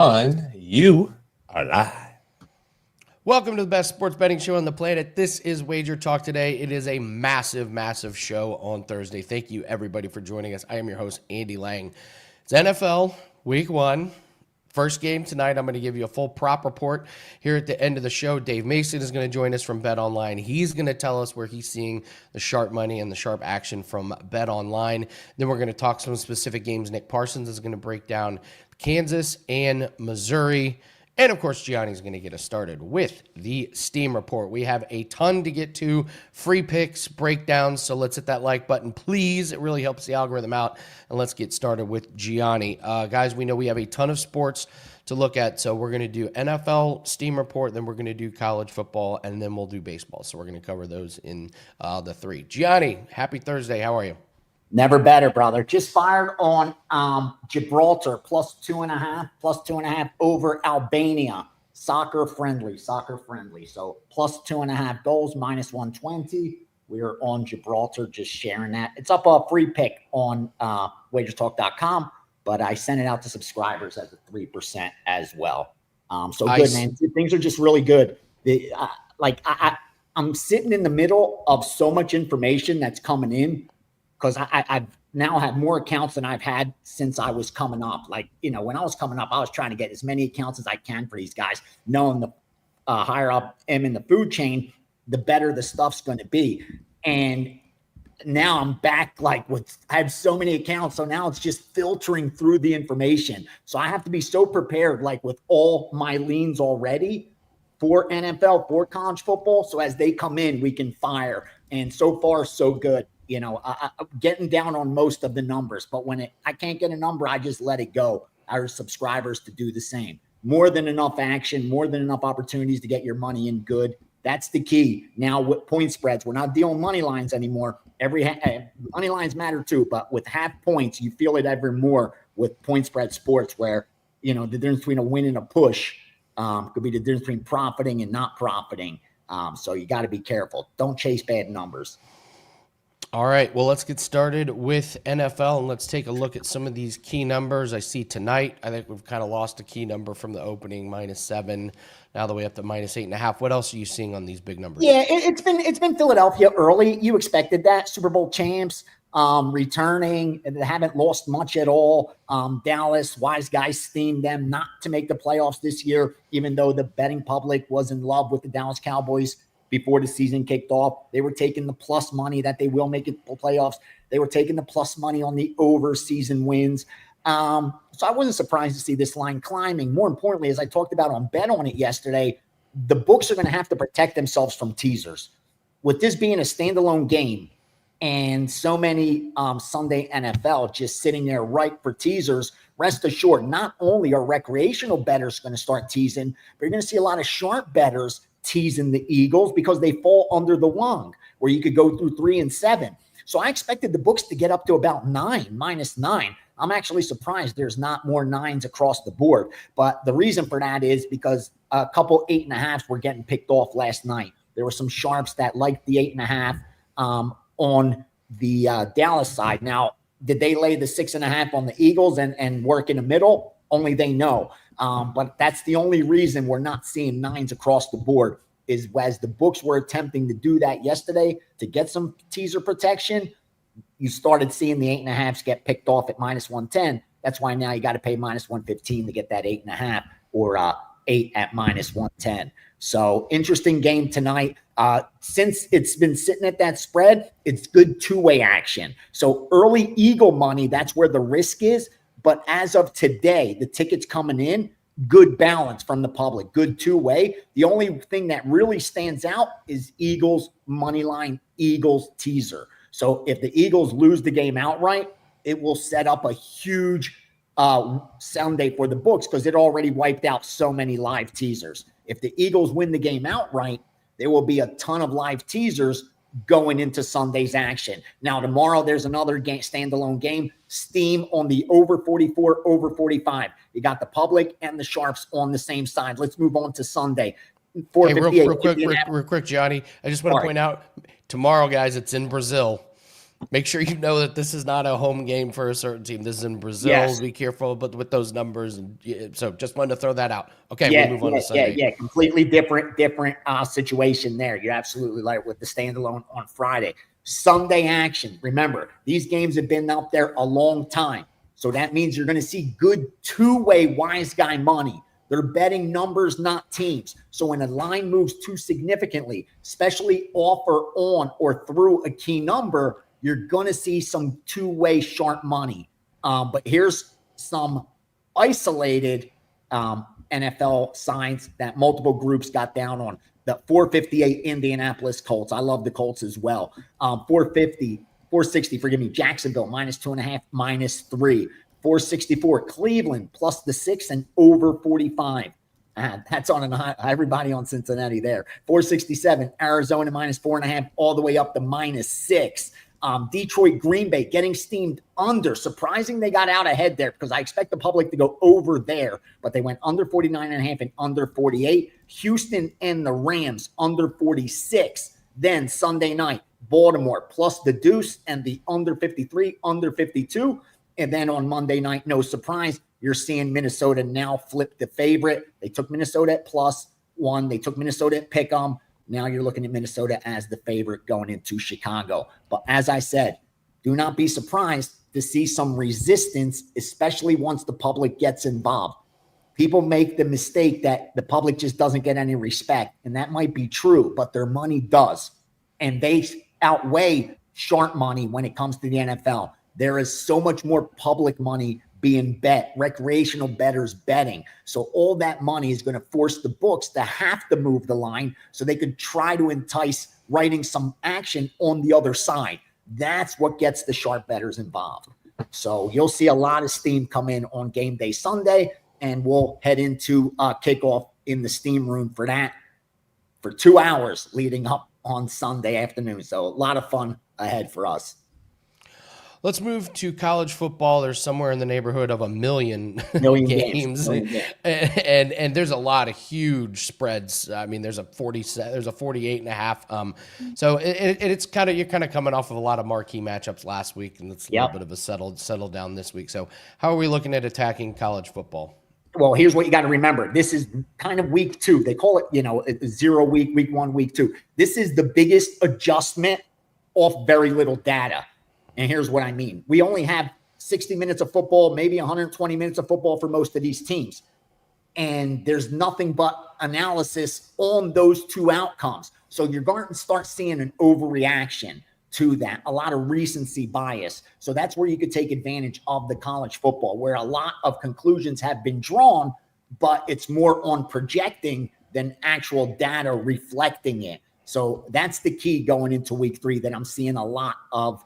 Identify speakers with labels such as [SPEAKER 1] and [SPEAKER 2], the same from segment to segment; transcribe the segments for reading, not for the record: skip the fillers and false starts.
[SPEAKER 1] You are live.
[SPEAKER 2] Welcome to the best sports betting show on the planet. This is WagerTalk Today. It is a massive, massive show on Thursday. Thank you, everybody, for joining us. I am your host, Andy Lang. It's NFL Week 1. First game tonight. I'm going to give you a full prop report here at the end of the show. Dave Mason is going to join us from BetOnline. He's going to tell us where he's seeing the sharp money and the sharp action from BetOnline. Then we're going to talk some specific games. Nick Parsons is going to break down Kansas and Missouri. And, of course, Gianni's going to get us started with the Steam Report. We have a ton to get to, free picks, breakdowns, so let's hit that like button, please. It really helps the algorithm out, and let's get started with Gianni. Guys, we know we have a ton of sports to look at, so we're going to do NFL Steam Report, then we're going to do college football, and then we'll do baseball. So we're going to cover those in the three. Gianni, happy Thursday. How are you?
[SPEAKER 3] Never better, brother. Just fired on Gibraltar, plus 2.5 over Albania. Soccer friendly. So plus 2.5 goals, minus 120. We are on Gibraltar, just sharing that. It's up a free pick on WagerTalk.com, but I sent it out to subscribers as a 3% as well. So good, man. Things are just really good. I'm sitting in the middle of so much information that's coming in, because I've now had more accounts than I've had since I was coming up. When I was coming up, I was trying to get as many accounts as I can for these guys, knowing the higher up I'm in the food chain, the better the stuff's going to be. And now I'm back, I have so many accounts. So now it's just filtering through the information. So I have to be so prepared, with all my leans already for NFL, for college football. So as they come in, we can fire. And so far, so good. I'm getting down on most of the numbers, but when I can't get a number, I just let it go. I urge subscribers to do the same. More than enough action, more than enough opportunities to get your money in good. That's the key. Now with point spreads, we're not dealing money lines anymore. Money lines matter too, but with half points, you feel it ever more with point spread sports, where the difference between a win and a push could be the difference between profiting and not profiting. So you got to be careful. Don't chase bad numbers.
[SPEAKER 2] All right, well, let's get started with NFL, and let's take a look at some of these key numbers. I see tonight, I think we've kind of lost a key number from the opening, -7, now the way up to -8.5. What else are you seeing on these big numbers?
[SPEAKER 3] Yeah, it's been Philadelphia early. You expected that. Super Bowl champs, returning, and they haven't lost much at all. Dallas, wise guys steamed them not to make the playoffs this year, even though the betting public was in love with the Dallas Cowboys. Before the season kicked off, they were taking the plus money that they will make it to the playoffs. They were taking the plus money on the over season wins. So I wasn't surprised to see this line climbing. More importantly, as I talked about on Bet On It yesterday, the books are going to have to protect themselves from teasers. With this being a standalone game and so many Sunday NFL just sitting there ripe for teasers, rest assured, not only are recreational bettors going to start teasing, but you're going to see a lot of sharp bettors teasing the Eagles because they fall under the wong, where you could go through 3 and 7. So I expected the books to get up to about -9. I'm actually surprised there's not more 9s across the board. But the reason for that is because a couple 8.5s were getting picked off last night. There were some sharps that liked the 8.5 on the Dallas side. Now, did they lay the 6.5 on the Eagles and work in the middle? Only they know. But that's the only reason we're not seeing 9s across the board, is as the books were attempting to do that yesterday to get some teaser protection, you started seeing the 8.5s get picked off at -110. That's why now you got to pay -115 to get that 8.5 or 8 at -110. So interesting game tonight. Since it's been sitting at that spread, it's good two-way action. So early Eagle money, that's where the risk is. But as of today, the tickets coming in, good balance from the public, good two-way. The only thing that really stands out is Eagles money line, Eagles teaser. So if the Eagles lose the game outright, it will set up a huge Sunday for the books, because it already wiped out so many live teasers. If the Eagles win the game outright, there will be a ton of live teasers going into Sunday's action. Now, tomorrow, there's another game, standalone game, steam on the over 44, over 45. You got the public and the sharps on the same side. Let's move on to Sunday.
[SPEAKER 2] Hey, real quick, Gianni. I just want to point out, tomorrow, guys, it's in Brazil. Make sure you know that this is not a home game for a certain team. This is in Brazil.
[SPEAKER 3] Yes.
[SPEAKER 2] Be careful with those numbers. And so just wanted to throw that out. Okay, we'll move on to Sunday.
[SPEAKER 3] Yeah. Completely different situation there. You're absolutely right with the standalone on Friday. Sunday action. Remember, these games have been out there a long time. So that means you're going to see good two-way wise guy money. They're betting numbers, not teams. So when a line moves too significantly, especially off or on or through a key number, you're going to see some two-way sharp money. But here's some isolated NFL signs that multiple groups got down on. The 458 Indianapolis Colts. I love the Colts as well. 460, forgive me, Jacksonville, -2.5, -3. 464, Cleveland, plus the 6 and over 45. That's on everybody on Cincinnati there. 467, Arizona, -4.5, all the way up to -6. Detroit, Green Bay getting steamed under. Surprising they got out ahead there because I expect the public to go over there, but they went under 49.5 and under 48. Houston and the Rams under 46. Then Sunday night, Baltimore plus the deuce and the under 53, under 52. And then on Monday night, no surprise, you're seeing Minnesota now flip the favorite. They took Minnesota at +1. They took Minnesota at pick 'em. Now you're looking at Minnesota as the favorite going into Chicago. But as I said, do not be surprised to see some resistance, especially once the public gets involved. People make the mistake that the public just doesn't get any respect, and that might be true, but their money does. And they outweigh sharp money when it comes to the NFL. There is so much more public money being bet, recreational bettors betting. So all that money is going to force the books to have to move the line so they could try to entice writing some action on the other side. That's what gets the sharp bettors involved. So you'll see a lot of steam come in on game day Sunday, and we'll head into kickoff in the steam room for that for 2 hours leading up on Sunday afternoon. So a lot of fun ahead for us.
[SPEAKER 2] Let's move to college football. There's somewhere in the neighborhood of a million games. And there's a lot of huge spreads. I mean, there's a 48.5. So it's kind of, you're kind of coming off of a lot of marquee matchups last week, and it's a little bit of a settled down this week. So how are we looking at attacking college football?
[SPEAKER 3] Well, here's what you got to remember. This is kind of week 2. They call it, 0 week, week 1, week 2. This is the biggest adjustment off very little data. And here's what I mean. We only have 60 minutes of football, maybe 120 minutes of football for most of these teams. And there's nothing but analysis on those two outcomes. So you're going to start seeing an overreaction to that, a lot of recency bias. So that's where you could take advantage of the college football, where a lot of conclusions have been drawn, but it's more on projecting than actual data reflecting it. So that's the key going into week 3 that I'm seeing a lot of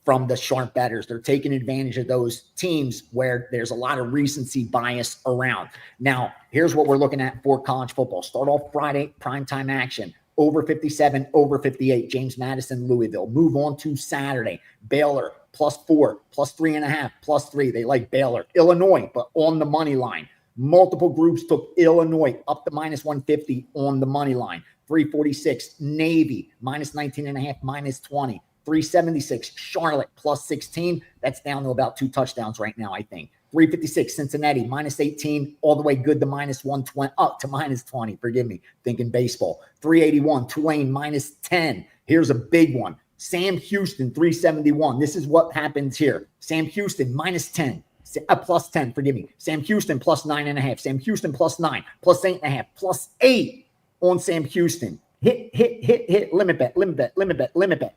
[SPEAKER 3] from the sharp bettors. They're taking advantage of those teams where there's a lot of recency bias around. Now, here's what we're looking at for college football. Start off Friday, primetime action. Over 57, over 58, James Madison, Louisville. Move on to Saturday, Baylor, +4, +3.5, +3. They like Baylor. Illinois, but on the money line. Multiple groups took Illinois up to -150 on the money line. 346, Navy, -19.5, -20. 376, Charlotte, +16. That's down to about 2 touchdowns right now, I think. 356, Cincinnati, -18, all the way good to -120, up to -20. Forgive me, thinking baseball. 381, Tulane, -10. Here's a big one. Sam Houston, 371. This is what happens here. Sam Houston, -10. +10, forgive me. Sam Houston, +9.5. Sam Houston, +9, +8.5, +8 on Sam Houston. Hit, limit bet.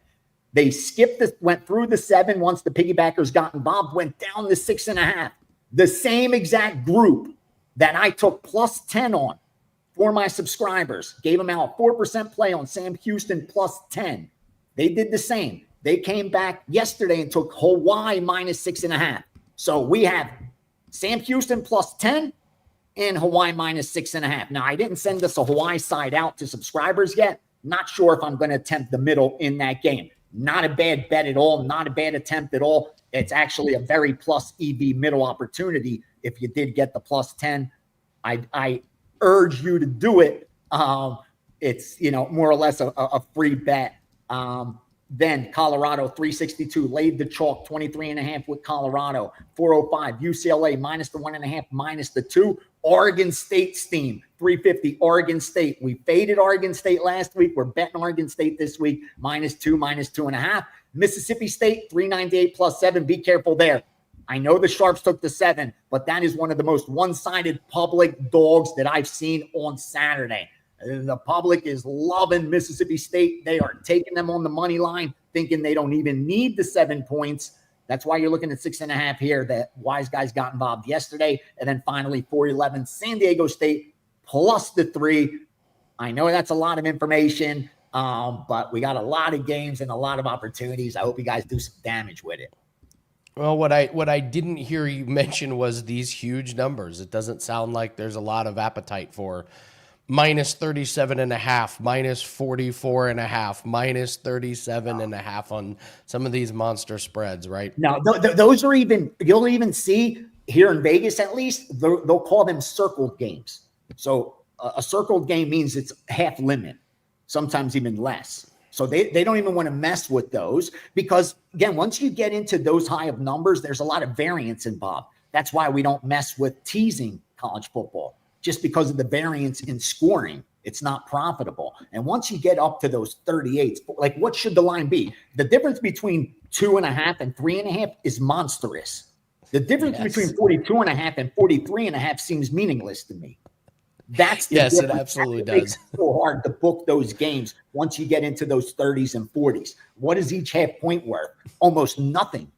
[SPEAKER 3] They skipped this, went through the 7 once the piggybackers got involved, went down to 6.5. The same exact group that I took +10 on for my subscribers, gave them out 4% play on Sam Houston +10. They did the same. They came back yesterday and took Hawaii -6.5. So we have Sam Houston +10 and Hawaii -6.5. Now, I didn't send this a Hawaii side out to subscribers yet. Not sure if I'm going to attempt the middle in that game. Not a bad bet at all. Not a bad attempt at all. It's actually a very plus EV middle opportunity. If you did get the +10, I urge you to do it. It's, more or less a free bet. Then Colorado 362 laid the chalk 23.5 with Colorado. 405 UCLA minus the 1.5 minus the 2. Oregon State steam 350 Oregon State. We faded Oregon State last week. We're betting Oregon State this week -2 -2.5. Mississippi State 398 +7. Be careful there. I know the Sharps took the 7, but that is one of the most one-sided public dogs that I've seen on Saturday. The public is loving Mississippi State. They are taking them on the money line, thinking they don't even need the 7 points. That's why you're looking at 6.5 here. That wise guys got involved yesterday. And then finally, 411 San Diego State plus the 3. I know that's a lot of information, but we got a lot of games and a lot of opportunities. I hope you guys do some damage with it.
[SPEAKER 2] Well, what I didn't hear you mention was these huge numbers. It doesn't sound like there's a lot of appetite for -37.5, -44.5, -37.5 on some of these monster spreads, right?
[SPEAKER 3] No, those are even, you'll even see here in Vegas, at least, they'll call them circled games. So a circled game means it's half limit, sometimes even less. So they don't even want to mess with those because, again, once you get into those high of numbers, there's a lot of variance involved. That's why we don't mess with teasing college football. Just because of the variance in scoring, it's not profitable. And once you get up to those 38s, like what should the line be? The difference between 2.5 and 3.5 is monstrous. The difference between 42.5 and 43.5 seems meaningless to me. That's the
[SPEAKER 2] yes,
[SPEAKER 3] difference.
[SPEAKER 2] it absolutely
[SPEAKER 3] That makes
[SPEAKER 2] does.
[SPEAKER 3] it so hard to book those games once you get into those 30s and 40s. What is each half point worth? Almost nothing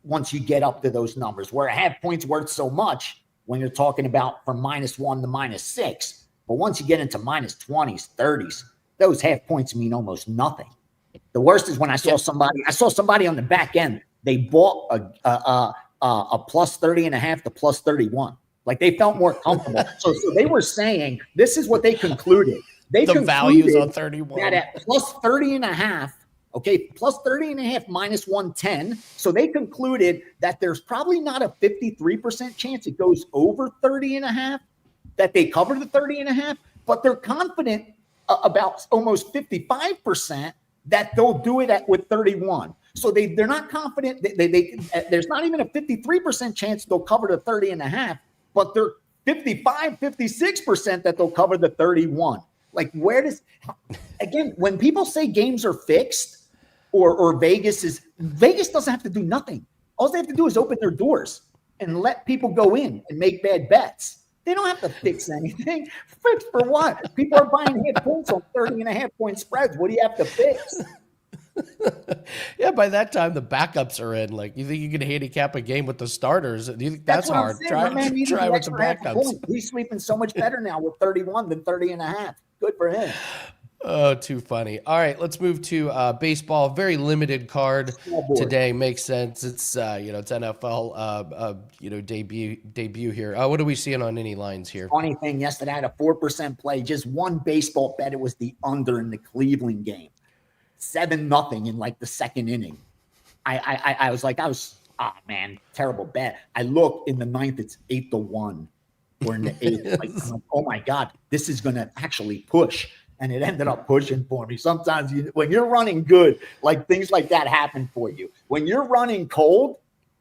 [SPEAKER 3] once you get up to those numbers, where a half point's worth so much when you're talking about from -1 to -6. But once you get into -20s, 30s, those half points mean almost nothing. The worst is when I saw somebody on the back end, they bought a +30.5 to +31. Like they felt more comfortable. So they were saying, this is what they concluded. They
[SPEAKER 2] The
[SPEAKER 3] concluded
[SPEAKER 2] values on 31.
[SPEAKER 3] that at +30.5, okay, +30.5 -110. So they concluded that there's probably not a 53% chance it goes over 30.5, that they cover the 30.5, but they're confident about almost 55% that they'll do it with 31. So they're not confident. There's not even a 53% chance they'll cover the 30.5, but they're 56% that they'll cover the 31. Like again, when people say games are fixed or Vegas doesn't have to do nothing. All they have to do is open their doors and let people go in and make bad bets. They don't have to fix anything. Fix for what? People are buying half points on 30.5 point spreads. What do you have to fix?
[SPEAKER 2] Yeah, by that time the backups are in. Like, you think you can handicap a game with the starters? Do you think that's hard? Try with the backups.
[SPEAKER 3] He's sleeping so much better now with 31 than 30.5. Good for him.
[SPEAKER 2] Oh, too funny. All right, let's move to baseball. Very limited card today. Makes sense. It's it's NFL debut here. What are we seeing on any lines here?
[SPEAKER 3] Funny thing, yesterday I had a 4% play, just one baseball bet. It was the under in the Cleveland game. 7-0 in like the second inning. I was terrible bet. I look in the ninth, it's 8-1. We're in the eighth. I'm like, oh my God, this is gonna actually push. And it ended up pushing for me. Sometimes when you're running good, like things like that happen for you. When you're running cold,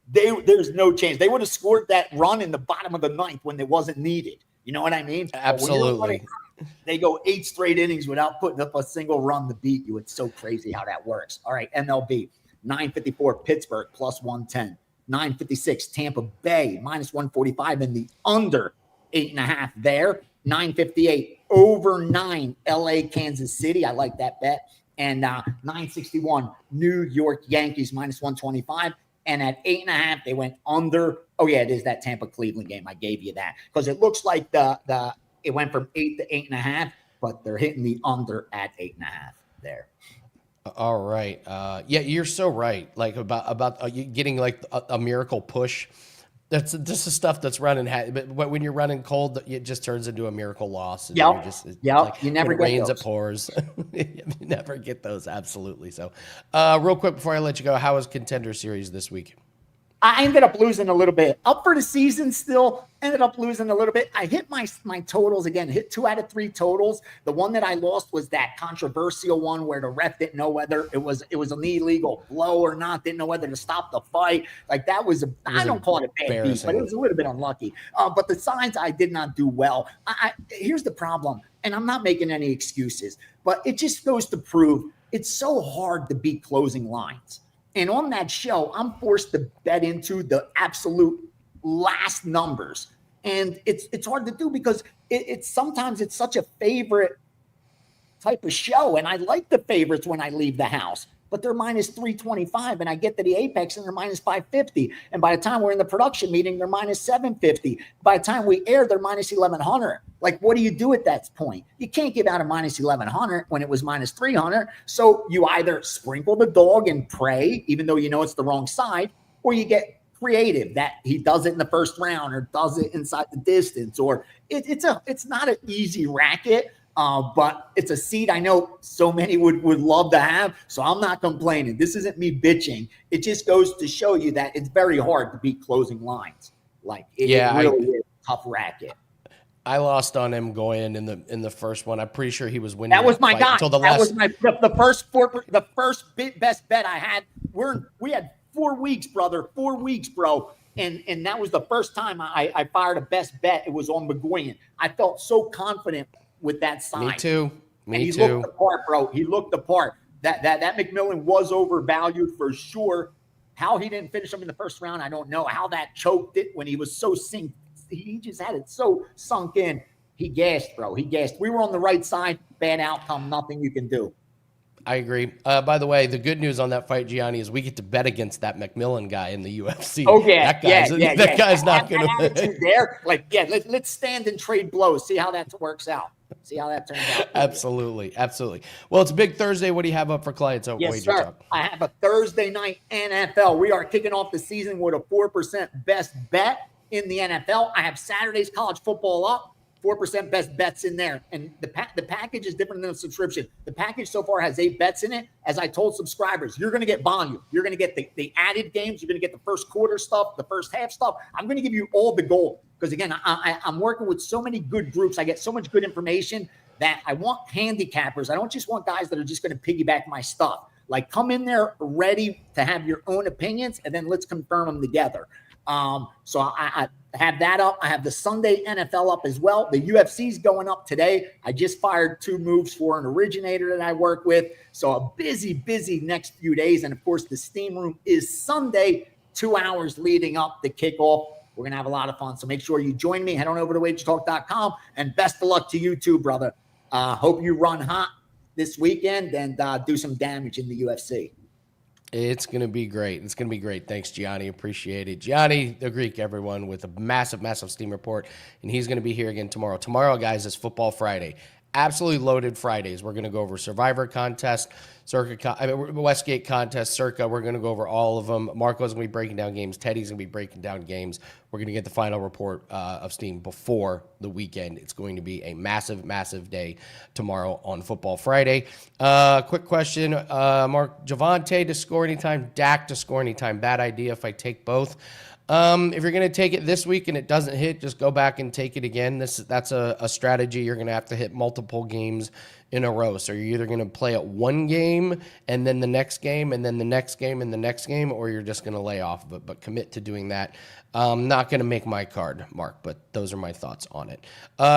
[SPEAKER 3] there's no chance. They would have scored that run in the bottom of the ninth when it wasn't needed. You know what I mean?
[SPEAKER 2] Absolutely.
[SPEAKER 3] They go 8 straight innings without putting up a single run to beat you. It's so crazy how that works. All right, MLB, 954 Pittsburgh +110. 956 Tampa Bay -145 and the under 8.5 there. 958 over 9 LA Kansas City. I like that bet. And 961 New York Yankees -125. And at 8.5, they went under. Oh yeah, it is that Tampa Cleveland game. I gave you that because it looks like it went from 8 to 8.5, but they're hitting the under at 8.5 there.
[SPEAKER 2] All right. Yeah, you're so right. Like about you getting like a miracle push. That's just the stuff that's running. But when you're running cold, it just turns into a miracle loss.
[SPEAKER 3] Yeah.
[SPEAKER 2] Like,
[SPEAKER 3] you never
[SPEAKER 2] when it
[SPEAKER 3] get
[SPEAKER 2] rains,
[SPEAKER 3] those.
[SPEAKER 2] it pours. You never get those. Absolutely. So, real quick before I let you go, how was Contender Series this week?
[SPEAKER 3] I ended up losing a little bit. Up for the season still, ended up losing a little bit. I hit my totals again, hit 2 out of 3 totals. The one that I lost was that controversial one where the ref didn't know whether it was an illegal blow or not, didn't know whether to stop the fight. Like that was I don't call it a bad beat, but it was a little bit unlucky. But the signs I did not do well. Here's the problem, and I'm not making any excuses, but it just goes to prove it's so hard to beat closing lines. And on that show, I'm forced to bet into the absolute last numbers. And it's hard to do because it's sometimes it's such a favorite type of show. And I like the favorites when I leave the house, but they're minus 325. And I get to the apex and they're minus 550. And by the time we're in the production meeting, they're minus 750. By the time we air, they're minus 1100. Like, what do you do at that point? You can't give out a minus 1100 when it was minus 300. So you either sprinkle the dog and pray, even though you know it's the wrong side, or you get creative that he does it in the first round or does it inside the distance. Or it's not an easy racket, but it's a seed I know so many would love to have. So I'm not complaining. This isn't me bitching. It just goes to show you that it's very hard to beat closing lines. Like it really is a tough racket.
[SPEAKER 2] I lost on him going in the first one. I'm pretty sure he was winning.
[SPEAKER 3] That was my guy. That was the first best bet I had. We had 4 weeks, brother. 4 weeks, bro. And that was the first time I fired a best bet. It was on McGuinn. I felt so confident with that side.
[SPEAKER 2] Me too.
[SPEAKER 3] He looked the part, bro. He looked the part. That McMillan was overvalued for sure. How he didn't finish him in the first round, I don't know. How that choked it when he was so synced. He just had it so sunk in. He gassed, bro. He gassed. We were on the right side. Bad outcome. Nothing you can do.
[SPEAKER 2] I agree. By the way, the good news on that fight, Gianni, is we get to bet against that McMillan guy in the UFC.
[SPEAKER 3] Oh, yeah.
[SPEAKER 2] That guy's not going
[SPEAKER 3] to there. Like, let's stand and trade blows. See how that works out. See how that turns out.
[SPEAKER 2] Absolutely. Well, it's a big Thursday. What do you have up for clients at
[SPEAKER 3] Yes, sir. I have a Thursday night NFL. We are kicking off the season with a 4% best bet in the NFL. I have Saturday's college football up, 4% best bets in there. And the package is different than a subscription. The package so far has 8 bets in it. As I told subscribers, you're going to get volume. You're going to get the added games. You're going to get the first quarter stuff, the first half stuff. I'm going to give you all the gold because, again, I'm working with so many good groups. I get so much good information that I want handicappers. I don't just want guys that are just going to piggyback my stuff. Like, come in there ready to have your own opinions, and then let's confirm them together. So I have that up. I have the Sunday NFL up as well. The UFC's going up today. I just fired 2 moves for an originator that I work with. So a busy next few days. And of course, the steam room is Sunday, 2 hours leading up to kickoff. We're going to have a lot of fun. So make sure you join me. Head on over to WagerTalk.com and best of luck to you too, brother. Hope you run hot this weekend and do some damage in the UFC.
[SPEAKER 2] It's going to be great. Thanks, Gianni. Appreciate it. Gianni the Greek, everyone, with a massive steam report. And he's going to be here again tomorrow. Tomorrow, guys, is Football Friday. Absolutely loaded Fridays. We're going to go over Survivor contest, Westgate contest, Circa. We're going to go over all of them. Marco's going to be breaking down games. Teddy's going to be breaking down games. We're going to get the final report of Steam before the weekend. It's going to be a massive day tomorrow on Football Friday. Quick question, Mark. Javonte to score anytime, Dak to score anytime. Bad idea if I take both. If you're going to take it this week and it doesn't hit, just go back and take it again. That's a strategy. You're going to have to hit multiple games in a row. So you're either going to play it one game and then the next game and then the next game and the next game, or you're just going to lay off of it, but commit to doing that. Not going to make my card, Mark, but those are my thoughts on it.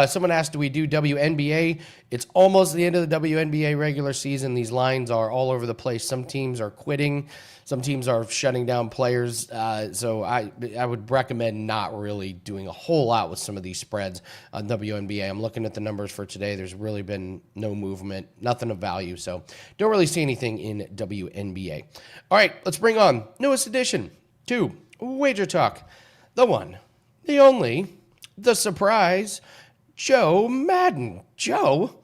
[SPEAKER 2] Someone asked, do we do WNBA? It's almost the end of the WNBA regular season. These lines are all over the place. Some teams are quitting. Some teams are shutting down players. So I would recommend not really doing a whole lot with some of these spreads on WNBA. I'm looking at the numbers for today. There's really been no movement, nothing of value. So don't really see anything in WNBA. All right, let's bring on newest addition to Wager Talk. The one, the only, the surprise, Joe Madden. Joe,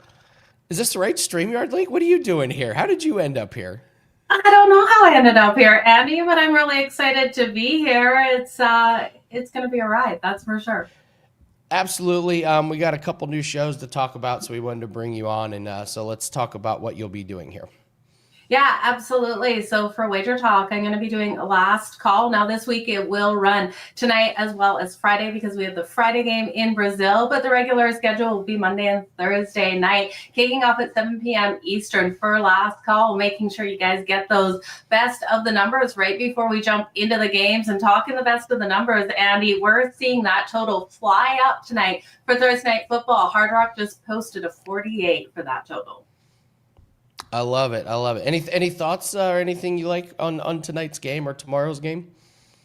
[SPEAKER 2] is this the right StreamYard link? What are you doing here? How did you end up here?
[SPEAKER 1] I don't know how I ended up here, Andy, but I'm really excited to be here. It's going to be a ride, that's for sure.
[SPEAKER 2] Absolutely. We got a couple new shows to talk about, so we wanted to bring you on, and so let's talk about what you'll be doing here.
[SPEAKER 1] Yeah, absolutely. So for Wager Talk, I'm going to be doing a last call. Now, this week it will run tonight as well as Friday because we have the Friday game in Brazil, but the regular schedule will be Monday and Thursday night, kicking off at 7 p.m. Eastern for last call, making sure you guys get those best of the numbers right before we jump into the games. And talking the best of the numbers, Andy, we're seeing that total fly up tonight for Thursday Night Football. Hard Rock just posted a 48 for that total.
[SPEAKER 2] I love it. I love it. Any thoughts or anything you like on tonight's game or tomorrow's game?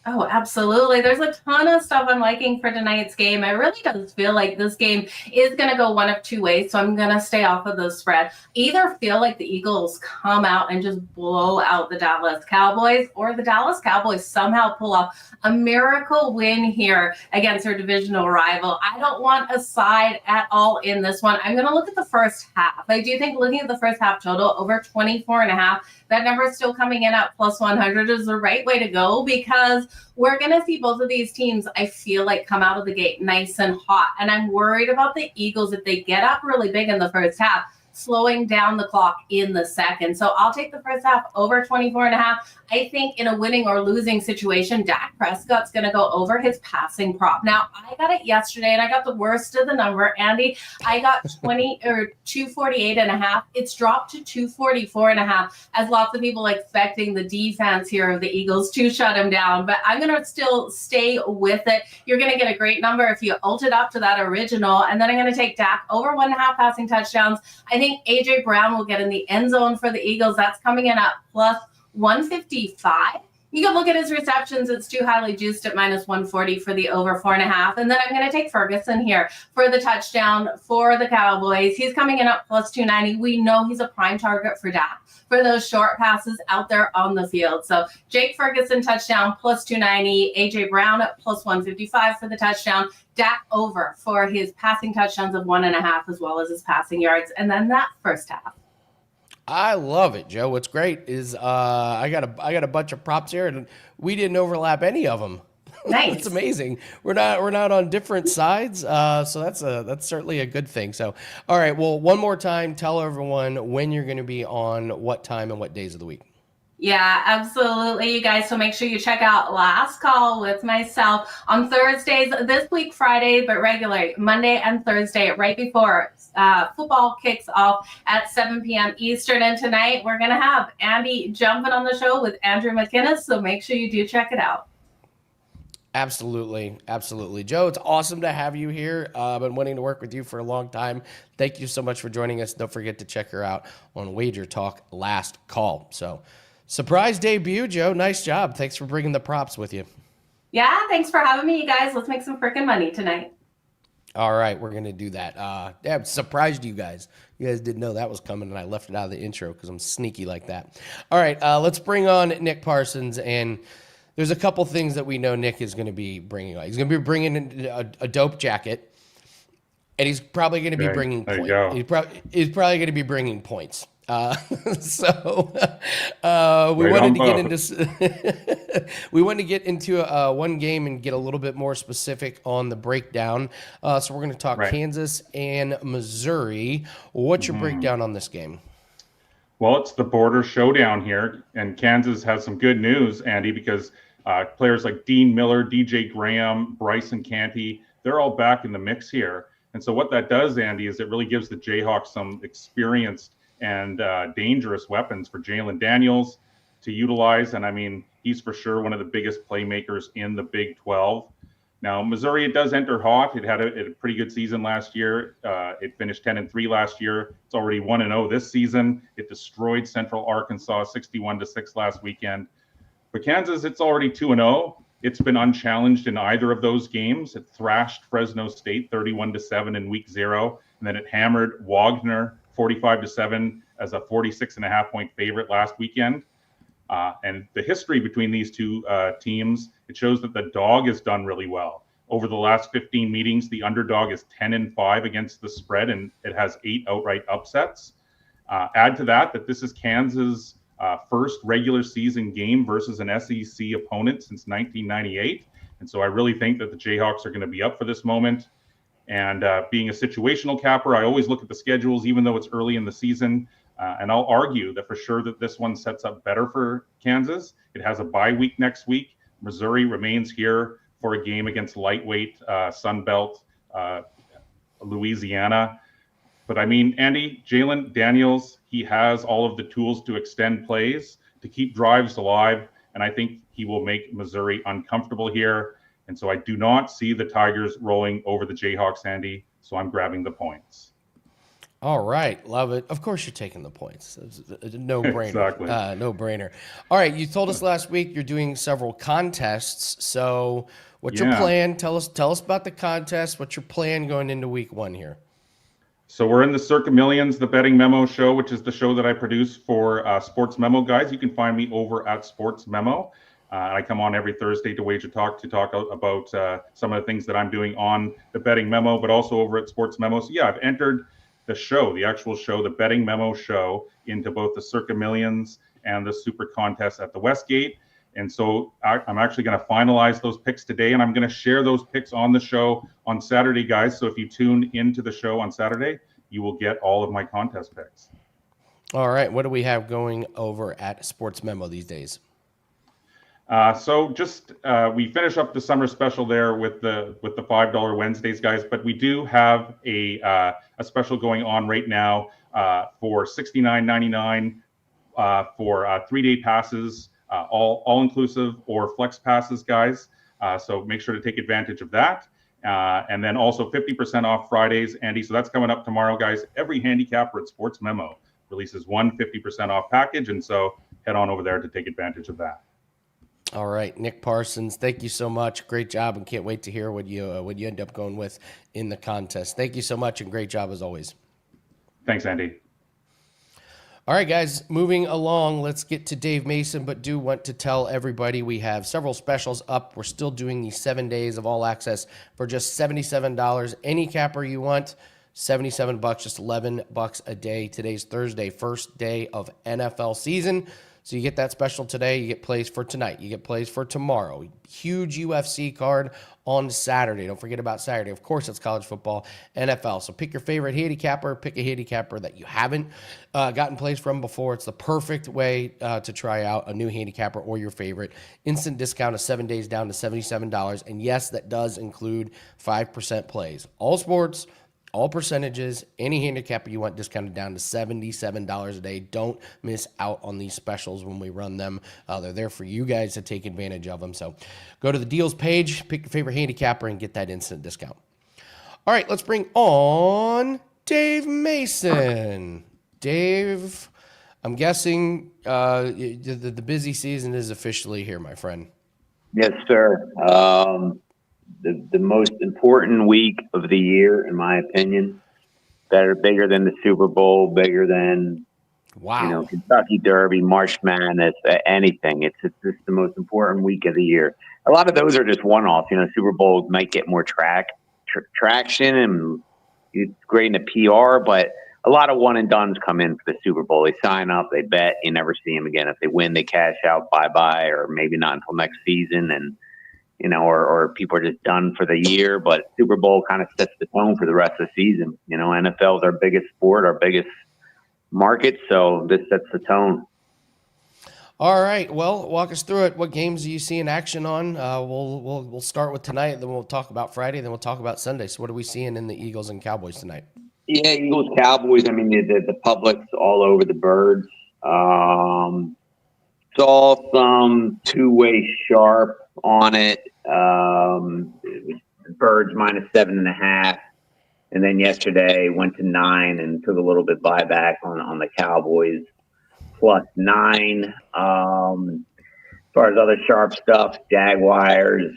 [SPEAKER 1] Oh, absolutely. There's a ton of stuff I'm liking for tonight's game. It really does feel like this game is going to go one of two ways, so I'm going to stay off of the spread. Either feel like the Eagles come out and just blow out the Dallas Cowboys, or the Dallas Cowboys somehow pull off a miracle win here against their divisional rival. I don't want a side at all in this one. I'm going to look at the first half. I do think looking at the first half total over 24.5, that number is still coming in at plus 100 is the right way to go, because we're going to see both of these teams, I feel like, come out of the gate nice and hot. And I'm worried about the Eagles if they get up really big in the first half, slowing down the clock in the second. So I'll take the first half over 24.5. I think in a winning or losing situation, Dak Prescott's going to go over his passing prop. Now, I got it yesterday and I got the worst of the number, Andy. I got 248.5. It's dropped to 244.5, as lots of people expecting the defense here of the Eagles to shut him down. But I'm going to still stay with it. You're going to get a great number if you ult it up to that original. And then I'm going to take Dak over 1.5 passing touchdowns. I think A.J. Brown will get in the end zone for the Eagles. That's coming in at plus 155. You can look at his receptions. It's too highly juiced at minus 140 for the over 4.5. And then I'm going to take Ferguson here for the touchdown for the Cowboys. He's coming in at plus 290. We know he's a prime target for Dak for those short passes out there on the field. So Jake Ferguson touchdown plus 290. A.J. Brown at plus 155 for the touchdown. Dak over for his passing touchdowns of 1.5 as well as his passing yards. And then that first half.
[SPEAKER 2] I love it, Joe. What's great is I got a bunch of props here, and we didn't overlap any of them.
[SPEAKER 1] Nice.
[SPEAKER 2] It's amazing. We're not on different sides, so that's certainly a good thing. So, all right. Well, one more time, tell everyone when you're going to be on, what time, and what days of the week.
[SPEAKER 1] Yeah, absolutely, you guys. So make sure you check out Last Call with myself on Thursdays this week, Friday, but regularly Monday and Thursday right before football kicks off at 7 p.m. Eastern. And tonight we're going to have Andy jumping on the show with Andrew McInnes. So make sure you do check it out.
[SPEAKER 2] Absolutely. Absolutely. Joe, it's awesome to have you here. I've been wanting to work with you for a long time. Thank you so much for joining us. Don't forget to check her out on Wager Talk Last Call. So, surprise debut, Joe. Nice job. Thanks for bringing the props with you.
[SPEAKER 1] Yeah, thanks for having me, you guys. Let's make some freaking money tonight.
[SPEAKER 2] All right, we're going to do that. Yeah, I'm surprised you guys. You guys didn't know that was coming, and I left it out of the intro because I'm sneaky like that. All right, let's bring on Nick Parsons, and there's a couple things that we know Nick is going to be bringing on. He's going to be bringing in a dope jacket, and he's probably going to be bringing points. He's probably going to be bringing points. So we wanted to get into one game and get a little bit more specific on the breakdown. So we're going to talk Kansas and Missouri. What's your breakdown on this game?
[SPEAKER 4] Well, it's the border showdown here, and Kansas has some good news, Andy, because players like Dean Miller, DJ Graham, Bryson Canty, they're all back in the mix here. And so what that does, Andy, is it really gives the Jayhawks some experienced and dangerous weapons for Jalen Daniels to utilize. And I mean, he's for sure one of the biggest playmakers in the Big 12. Now, Missouri, it does enter hot. It had a pretty good season last year. It finished 10-3 last year. It's already 1-0 this season. It destroyed Central Arkansas 61-6 last weekend. But Kansas, it's already 2-0. It's been unchallenged in either of those games. It thrashed Fresno State 31-7 in week 0, and then it hammered Wagner 45-7 as a 46.5 point favorite last weekend. And the history between these two teams, it shows that the dog has done really well. Over the last 15 meetings, the underdog is 10-5 against the spread, and it has 8 outright upsets. Add to that this is Kansas' first regular season game versus an SEC opponent since 1998. And so I really think that the Jayhawks are going to be up for this moment. And being a situational capper, I always look at the schedules, even though it's early in the season. And I'll argue that for sure that this one sets up better for Kansas. It has a bye week next week. Missouri remains here for a game against lightweight Sun Belt Louisiana. But I mean, Andy, Jalen Daniels, he has all of the tools to extend plays, to keep drives alive, and I think he will make Missouri uncomfortable here. And so I do not see the Tigers rolling over the Jayhawks, Andy, so I'm grabbing the points.
[SPEAKER 2] All right. Love it. Of course you're taking the points. It's a no-brainer.
[SPEAKER 4] Exactly.
[SPEAKER 2] No-brainer. All right. You told us last week you're doing several contests. So what's your plan? Tell us about the contest. What's your plan going into week 1 here?
[SPEAKER 4] So we're in the Circa Millions, the betting memo show, which is the show that I produce for Sportsmemo guys. You can find me over at Sportsmemo. I come on every Thursday to WagerTalk to talk about some of the things that I'm doing on the betting memo, but also over at Sportsmemo. So yeah, I've entered the show, the actual show, the betting memo show, into both the Circa Millions and the Super Contest at the Westgate. And so I'm actually going to finalize those picks today, and I'm going to share those picks on the show on Saturday, guys. So if you tune into the show on Saturday, you will get all of my contest picks.
[SPEAKER 2] All right. What do we have going over at Sportsmemo these days?
[SPEAKER 4] So just we finish up the summer special there with the $5 Wednesdays, guys. But we do have a special going on right now for $69.99 for 3-day passes, all inclusive, or flex passes, guys. So make sure to take advantage of that. And then also 50% off Fridays, Andy. So that's coming up tomorrow, guys. Every handicapper at Sportsmemo releases one 50% off package, and so head on over there to take advantage of that.
[SPEAKER 2] All right, Nick Parsons, thank you so much. Great job, and can't wait to hear what you end up going with in the contest. Thank you so much, and great job as always.
[SPEAKER 4] Thanks, Andy.
[SPEAKER 2] All right, guys, moving along, let's get to Dave Mason, but do want to tell everybody we have several specials up. We're still doing the 7 days of all access for just $77. Any capper you want, $77, just $11 a day. Today's Thursday, first day of NFL season. So you get that special today, you get plays for tonight, you get plays for tomorrow. Huge UFC card on Saturday. Don't forget about Saturday. Of course, it's college football, NFL. So pick your favorite handicapper, pick a handicapper that you haven't gotten plays from before. It's the perfect way to try out a new handicapper or your favorite. Instant discount of 7 days down to $77. And yes, that does include 5% plays. All sports, all percentages, any handicapper you want discounted down to $77 a day. Don't miss out on these specials when we run them. They're there for you guys to take advantage of them. So go to the deals page, pick your favorite handicapper, and get that instant discount. All right, let's bring on Dave Mason. Dave, I'm guessing the busy season is officially here, my friend.
[SPEAKER 5] Yes, sir. The most important week of the year, in my opinion. Bigger than the Super Bowl, bigger than Kentucky Derby, March Madness, anything. It's just the most important week of the year. A lot of those are just one-offs. Super Bowl might get more traction, and it's great in the PR, but a lot of one-and-dones come in for the Super Bowl. They sign up, they bet, you never see them again. If they win, they cash out, bye-bye, or maybe not until next season, and or people are just done for the year. But Super Bowl kind of sets the tone for the rest of the season. NFL is our biggest sport, our biggest market, so this sets the tone.
[SPEAKER 2] All right, well, walk us through it. What games do you see in action on? We'll start with tonight, then we'll talk about Friday, then we'll talk about Sunday. So what are we seeing in the Eagles and Cowboys tonight?
[SPEAKER 5] Yeah, Eagles, Cowboys. I mean, the public's all over the birds. Saw some two-way sharp on it. It was birds minus 7.5, and then yesterday went to 9 and took a little bit buyback on the Cowboys plus 9. As far as other sharp stuff, Jaguars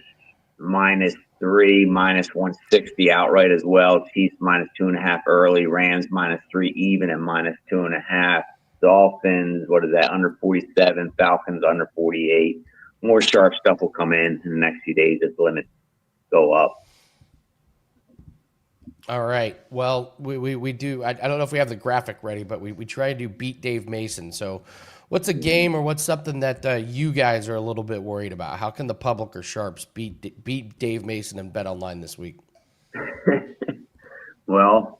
[SPEAKER 5] minus 3, minus 160 outright as well. Chiefs minus 2.5 early. Rams minus 3 even and minus 2.5. Dolphins, what is that? Under 47. Falcons under 48. More sharp stuff will come in the next few days as the limits go up.
[SPEAKER 2] All right. Well, we do. I don't know if we have the graphic ready, but we try to beat Dave Mason. So what's a game or what's something that you guys are a little bit worried about? How can the public or sharps beat Dave Mason and BetOnline this week?
[SPEAKER 5] Well,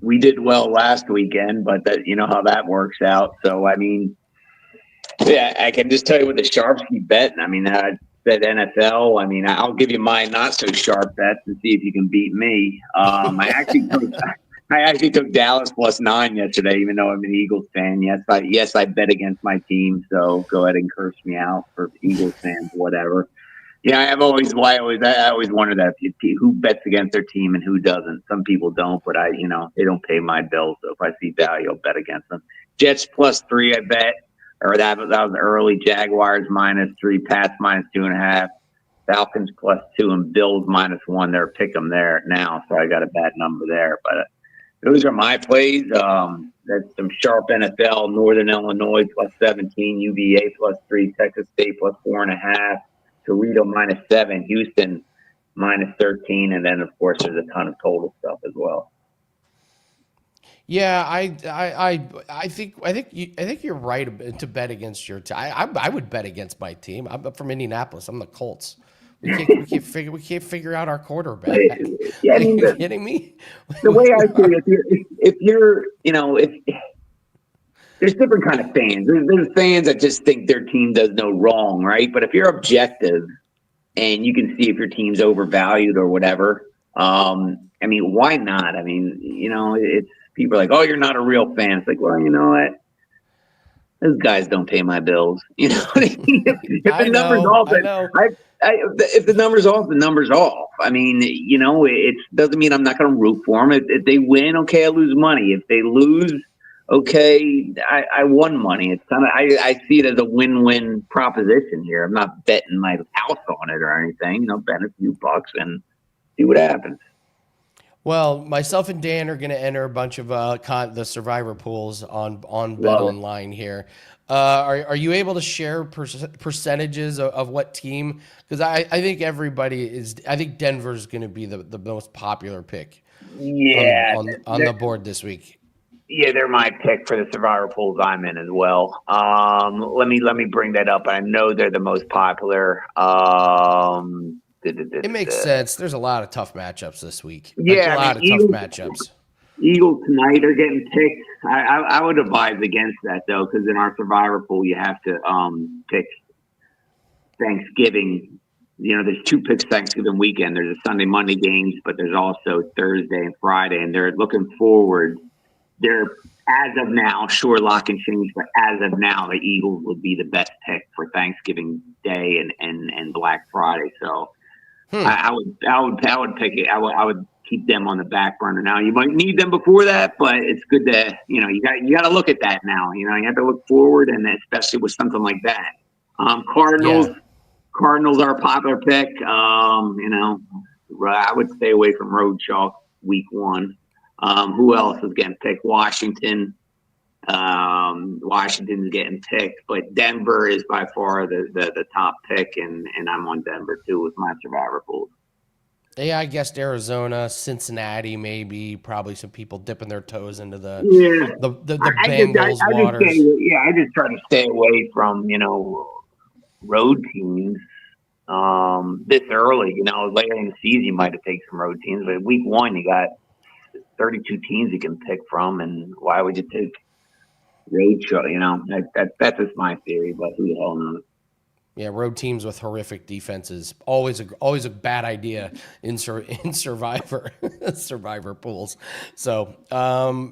[SPEAKER 5] we did well last weekend, but that, you know how that works out. So, I mean, yeah, I can just tell you what the sharps keep betting. I mean, I bet NFL. I mean, I'll give you my not so sharp bets and see if you can beat me. I actually took Dallas +9 yesterday, even though I'm an Eagles fan. Yes, I bet against my team. So go ahead and curse me out for Eagles fans, whatever. Yeah, I always wonder that who bets against their team and who doesn't. Some people don't, but they don't pay my bills. So if I see value, I'll bet against them. Jets +3, I bet. Or that was early. Jaguars -3, Pats -2.5, Falcons +2, and Bills -1. They're pick 'em there now, so I got a bad number there. But those are my plays. That's some sharp NFL. Northern Illinois +17, UVA +3, Texas State +4.5, Toledo -7, Houston -13, and then of course there's a ton of total stuff as well.
[SPEAKER 2] Yeah, I think you're right to bet against your team. I would bet against my team. I'm from Indianapolis. I'm the Colts. We can't figure out our quarterback.
[SPEAKER 5] Yeah,
[SPEAKER 2] Are you kidding me?
[SPEAKER 5] The way I see it, if you're there's different kind of fans. There's fans that just think their team does no wrong, right? But if you're objective and you can see if your team's overvalued or whatever, I mean, why not? I mean, it's. People are like, "Oh, you're not a real fan." It's like, well, you know what? Those guys don't pay my bills. You know what I mean? If the number's off, if the number's off, the number's off. I mean, it doesn't mean I'm not going to root for them. If they win, okay, I lose money. If they lose, okay, I won money. It's kind of I see it as a win-win proposition here. I'm not betting my house on it or anything. Bet a few bucks and see what happens.
[SPEAKER 2] Well, myself and Dan are going to enter a bunch of the survivor pools on BetOnline here. Are you able to share percentages of what team? Because I think everybody is. I think Denver's going to be the most popular pick.
[SPEAKER 5] Yeah,
[SPEAKER 2] on the board this week.
[SPEAKER 5] Yeah, they're my pick for the survivor pools I'm in as well. Let me bring that up. I know they're the most popular.
[SPEAKER 2] It makes sense. There's a lot of tough matchups this week.
[SPEAKER 5] Yeah,
[SPEAKER 2] a lot of tough matchups.
[SPEAKER 5] Eagles tonight are getting picked. I would advise against that though, because in our survivor pool you have to pick Thanksgiving. There's 2 picks Thanksgiving weekend. There's a Sunday, Monday games, but there's also Thursday and Friday, and they're looking forward. They're as of now, sure, lock and change, but as of now, the Eagles would be the best pick for Thanksgiving Day and Black Friday. So. I would pick it. I would keep them on the back burner now. You might need them before that, but it's good to you got to look at that now. You have to look forward, and especially with something like that. Cardinals are a popular pick. I would stay away from road chalk week 1. Who else is getting picked? Washington. Washington's getting picked, but Denver is by far the top pick, and I'm on Denver too with my survivor pools.
[SPEAKER 2] Yeah, I guess Arizona, Cincinnati, maybe probably some people dipping their toes into the Bengals waters.
[SPEAKER 5] I just try to stay away from road teams this early. Later in the season you might have taken some road teams, but week 1 you got 32 teams you can pick from, and why would you take road show? That's just my theory, but who the hell knows?
[SPEAKER 2] Yeah, road teams with horrific defenses always a bad idea in survivor pools. So, how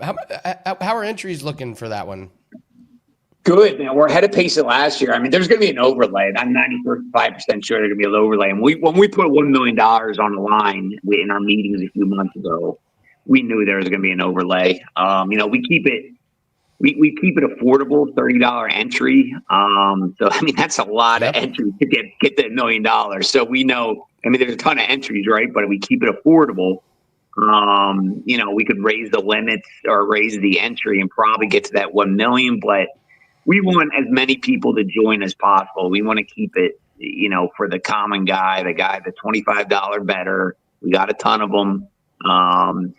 [SPEAKER 2] are entries looking for that one?
[SPEAKER 5] Good. Now we're ahead of pace of last year. I mean, there's going to be an overlay. I'm 95% sure there's going to be an overlay. And when we put $1 million on the line in our meetings a few months ago, we knew there was going to be an overlay. We keep it. We keep it affordable, $30 entry. So I mean that's a lot of entry to get that $1 million. So we know. I mean, there's a ton of entries, right? But we keep it affordable. We could raise the limits or raise the entry and probably get to that 1 million. But we want as many people to join as possible. We want to keep it, for the common guy, the $25 bettor. We got a ton of them.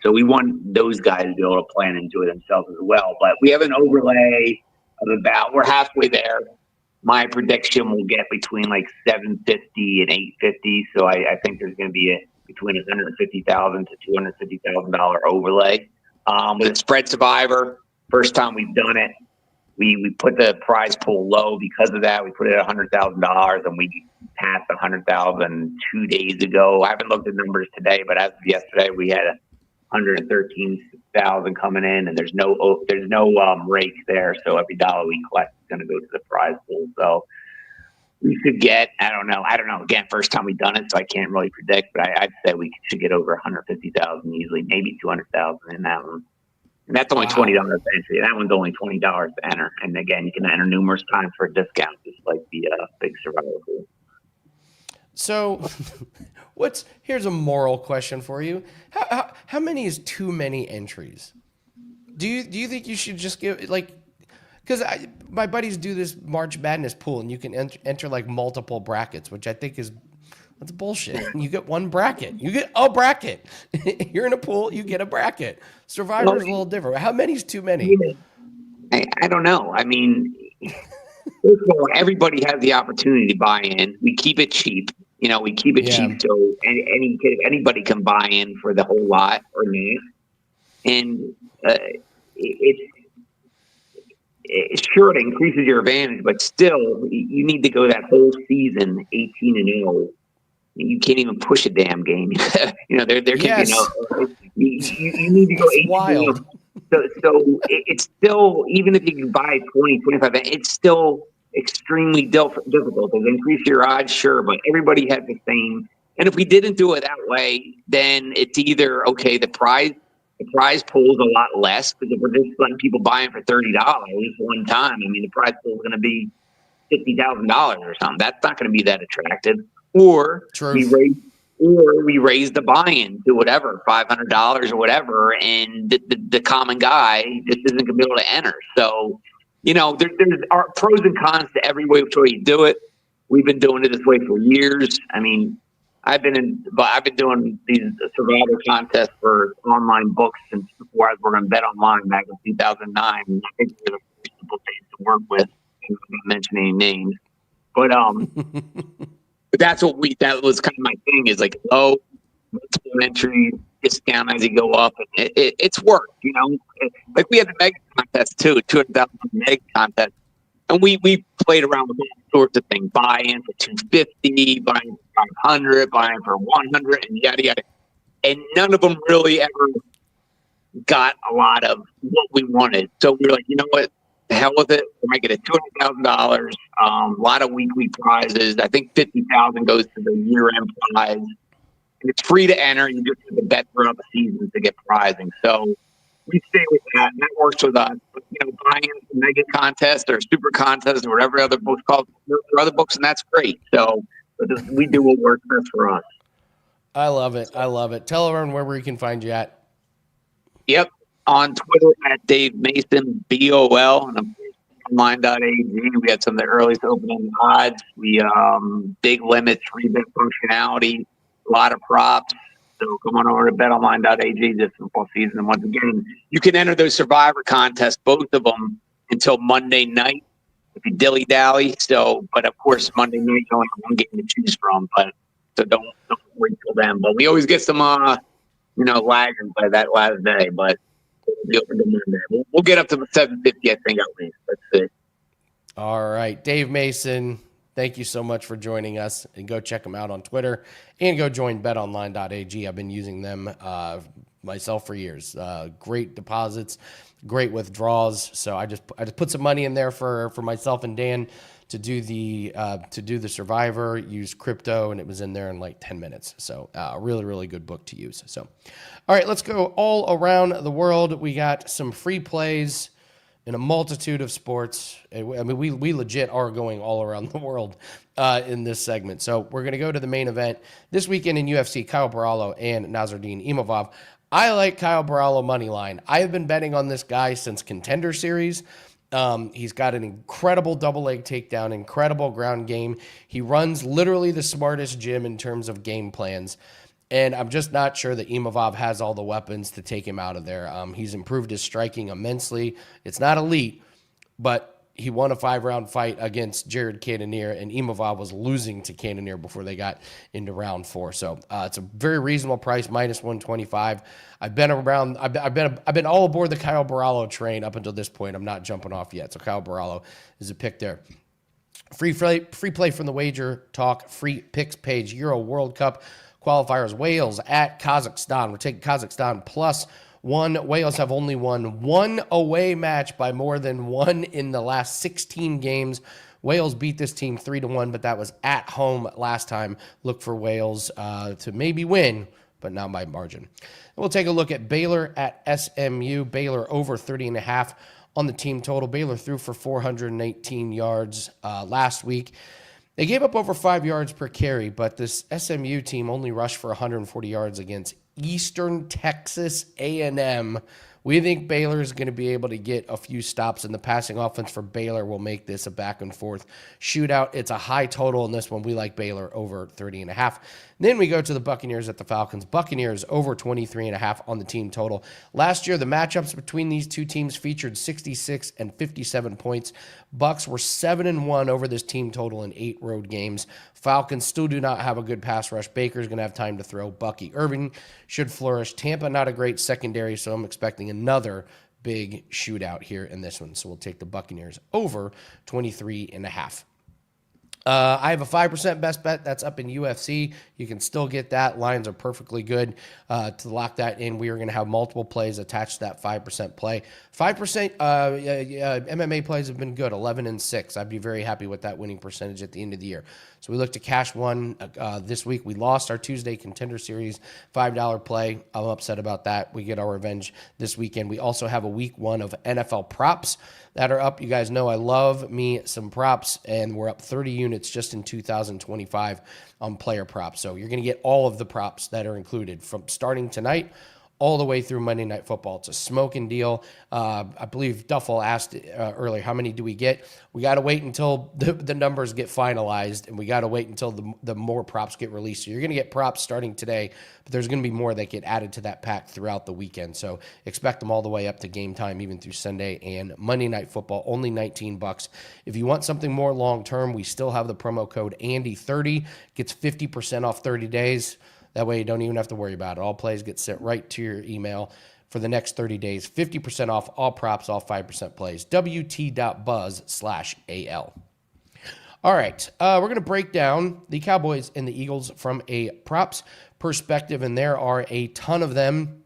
[SPEAKER 5] So we want those guys to be able to plan and enjoy themselves as well. But we have an overlay of we're halfway there. My prediction will get between like 750 and 850. So I think there's going to be between $150,000 to $250,000 overlay. with a spread survivor. First time we've done it. We put the prize pool low because of that. We put it at $100,000, and we passed 100,000 2 days ago. I haven't looked at numbers today, but as of yesterday, we had 113,000 coming in, and there's no rake there. So every dollar we collect is going to go to the prize pool. So we should get, I don't know. Again, first time we've done it, so I can't really predict, but I'd say we should get over 150,000 easily, maybe 200,000 in that one. And that's only $20 to entry. That one's only $20 to enter. And again, you can enter numerous times for a discount, just like the big survival pool.
[SPEAKER 2] So, here's a moral question for you: How many is too many entries? Do you think you should just give because my buddies do this March Madness pool, and you can enter like multiple brackets, which I think that's bullshit. You get one bracket. You get a bracket. You're in a pool, you get a bracket. Survivor is a little different. How many is too many?
[SPEAKER 5] I don't know. I mean, first of all, everybody has the opportunity to buy in. We keep it cheap. We keep it cheap, so anybody can buy in for the whole lot or not. And it's sure, it increases your advantage, but still, you need to go that whole season 18-0. You can't even push a damn game. There can you need to go 18.
[SPEAKER 2] Wild.
[SPEAKER 5] So it's still, even if you can buy 20, 25, it's still extremely difficult. To increase your odds, sure, but everybody has the same. And if we didn't do it that way, then it's either the prize pool is a lot less, because if we're just letting people buy in for $30 one time, I mean, the prize pool is going to be $50,000 or something. That's not going to be that attractive. Or we raise the buy-in to whatever, $500 or whatever, and the common guy just isn't going to be able to enter. So, there's pros and cons to every way you do it. We've been doing it this way for years. I mean, I've been doing these survival contests for online books since before I was working on BetOnline back in 2009. And I think we're the first people to work with. I'm not mentioning any names, but but that was kind of my thing, is like low multiple entry discount as you go up. And it's worked, like we had the mega contest too, 200,000 mega contest. And we played around with all sorts of things, buy in for 250, buy in for 500, buy in for 100, and yada, yada. And none of them really ever got a lot of what we wanted. So we were like, you know what? The hell with it. We might get a $200,000, a lot of weekly prizes. I think 50,000 goes to the year-end prize. And it's free to enter. You just have to bet throughout the season to get prizing. So we stay with that, and that works with us. But, buying into mega contest or super contest or whatever other books called, there are other books, and that's great. So we do what works best for us.
[SPEAKER 2] I love it. Tell everyone where we can find you at.
[SPEAKER 5] Yep. On Twitter at Dave Mason, BOL, and online.ag. We had some of the earliest opening odds. We big limits, rebet functionality, a lot of props. So come on over to betonline.ag this football season. And once again, you can enter those survivor contests, both of them, until Monday night if you dilly-dally. So, but of course, Monday night, you only have one game to choose from. So don't wait till then. But we always get some, laggers by that last day. But we'll get up to 750, I think, at least. That's it.
[SPEAKER 2] All right. Dave Mason, thank you so much for joining us. And go check them out on Twitter and go join betonline.ag. I've been using them myself for years. Great deposits, great withdrawals. So I just put some money in there for myself and Dan to do the Survivor, use crypto, and it was in there in like 10 minutes. So really, really good book to use. So, all right, let's go all around the world. We got some free plays in a multitude of sports. I mean, we legit are going all around the world in this segment. So we're going to go to the main event this weekend in UFC, Kyle Barallo and Nasruddin Imavov. I like Kyle Barallo money line. I have been betting on this guy since Contender Series. He's got an incredible double leg takedown, incredible ground game. He runs literally the smartest gym in terms of game plans. And I'm just not sure that Imavov has all the weapons to take him out of there. He's improved his striking immensely. It's not elite, but he won a 5-round fight against Jared Cannonier, and Imavov was losing to Cannonier before they got into round 4. So it's a very reasonable price, minus 125. I've been all aboard the Kyle Barallo train up until this point. I'm not jumping off yet. So Kyle Barallo is a pick there. Free play from the WagerTalk free picks page. Euro World Cup qualifiers. Wales at Kazakhstan. We're taking Kazakhstan plus 1. Wales have only won 1 away match by more than 1 in the last 16 games. Wales beat this team 3-1, but that was at home last time. Look for Wales to maybe win, but not by margin. We'll take a look at Baylor at SMU. Baylor over 30.5 on the team total. Baylor threw for 418 yards last week. They gave up over 5 yards per carry, but this SMU team only rushed for 140 yards against Eastern Texas A&M. We think Baylor is going to be able to get a few stops, and the passing offense for Baylor will make this a back-and-forth shootout. It's a high total in this one. We like Baylor over 30.5. Then we go to the Buccaneers at the Falcons. Buccaneers over 23.5 on the team total. Last year, the matchups between these two teams featured 66 and 57 points. Bucs were 7-1 over this team total in 8 road games. Falcons still do not have a good pass rush. Baker's going to have time to throw. Bucky Irving should flourish. Tampa, not a great secondary, so I'm expecting another big shootout here in this one. So we'll take the Buccaneers over 23.5. I have a 5% best bet that's up in UFC. You can still get that. Lines are perfectly good to lock that in. We are going to have multiple plays attached to that 5% play. 5% MMA plays have been good, 11-6. I'd be very happy with that winning percentage at the end of the year. So we look to cash one this week. We lost our Tuesday Contender Series $5 play. I'm upset about that. We get our revenge this weekend. We also have a week 1 of NFL props that are up. You guys know I love me some props, and we're up 30 units just in 2025 on player props. So you're going to get all of the props that are included from starting tonight all the way through Monday Night Football. It's a smoking deal. I believe Duffel asked earlier, how many do we get? We got to wait until the numbers get finalized, and we got to wait until the more props get released. So you're going to get props starting today, but there's going to be more that get added to that pack throughout the weekend. So expect them all the way up to game time, even through Sunday and Monday Night Football, only $19. If you want something more long-term, we still have the promo code Andy30. Gets 50% off 30 days. That way you don't even have to worry about it. All plays get sent right to your email for the next 30 days. 50% off all props, all 5% plays. WT.buzz/AL. All right, we're going to break down the Cowboys and the Eagles from a props perspective, and there are a ton of them.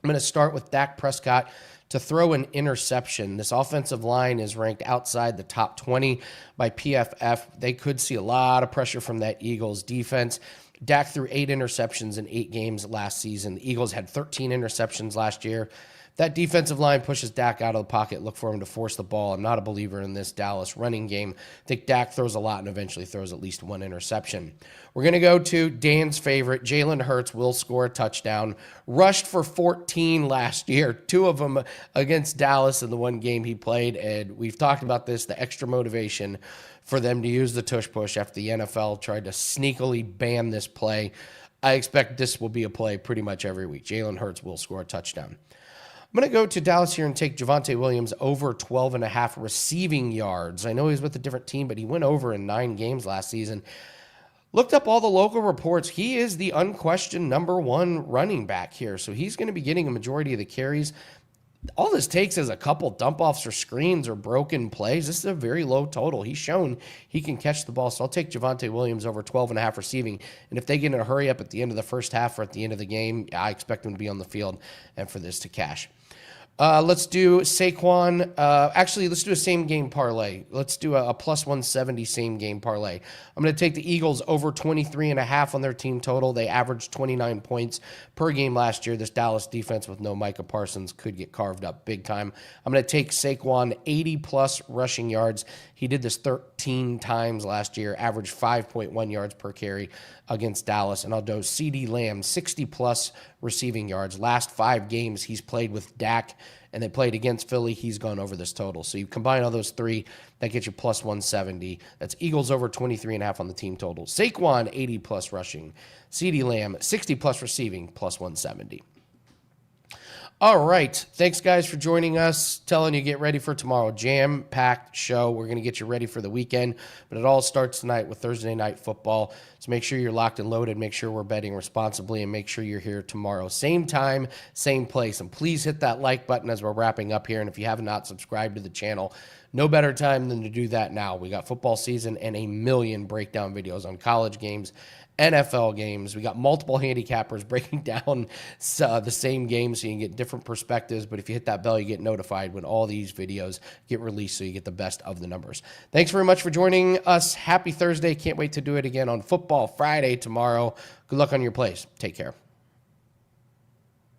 [SPEAKER 2] I'm going to start with Dak Prescott to throw an interception. This offensive line is ranked outside the top 20 by PFF. They could see a lot of pressure from that Eagles defense. Dak threw 8 interceptions in 8 games last season. The Eagles had 13 interceptions last year. That defensive line pushes Dak out of the pocket. Look for him to force the ball. I'm not a believer in this Dallas running game. I think Dak throws a lot and eventually throws at least 1 interception. We're going to go to Dan's favorite. Jalen Hurts will score a touchdown. Rushed for 14 last year, 2 of them against Dallas in the 1 game he played. And we've talked about this, the extra motivation for them to use the tush push after the NFL tried to sneakily ban this play. I expect this will be a play pretty much every week. Jalen Hurts will score a touchdown. I'm going to go to Dallas here and take Javonte Williams over 12.5 receiving yards. I know he's with a different team, but he went over in 9 games last season. Looked up all the local reports. He is the unquestioned number 1 running back here, so he's going to be getting a majority of the carries. All this takes is a couple dump-offs or screens or broken plays. This is a very low total. He's shown he can catch the ball, so I'll take Javonte Williams over 12.5 receiving. And if they get in a hurry up at the end of the first half or at the end of the game, I expect him to be on the field and for this to cash. Let's do Saquon. Actually, let's do a same-game parlay. Let's do a plus 170 same-game parlay. I'm going to take the Eagles over 23.5 on their team total. They averaged 29 points per game last year. This Dallas defense with no Micah Parsons could get carved up big time. I'm going to take Saquon 80-plus rushing yards. He did this 13 times last year, averaged 5.1 yards per carry against Dallas. And I'll do CeeDee Lamb, 60-plus receiving yards. Last 5 games he's played with Dak, and they played against Philly. He's gone over this total. So you combine all those 3, that gets you plus 170. That's Eagles over 23.5 on the team total. Saquon, 80-plus rushing. CeeDee Lamb, 60-plus receiving, plus 170. All right. Thanks, guys, for joining us. Telling you, get ready for tomorrow. Jam-packed show. We're going to get you ready for the weekend, but it all starts tonight with Thursday Night Football. So make sure you're locked and loaded. Make sure we're betting responsibly, and make sure you're here tomorrow. Same time, same place. And please hit that like button as we're wrapping up here. And if you have not subscribed to the channel, no better time than to do that now. We got football season and a million breakdown videos on college games, NFL games. We got multiple handicappers breaking down the same game so you can get different perspectives. But if you hit that bell, you get notified when all these videos get released so you get the best of the numbers. Thanks very much for joining us. Happy Thursday. Can't wait to do it again on Football Friday tomorrow. Good luck on your plays. Take care.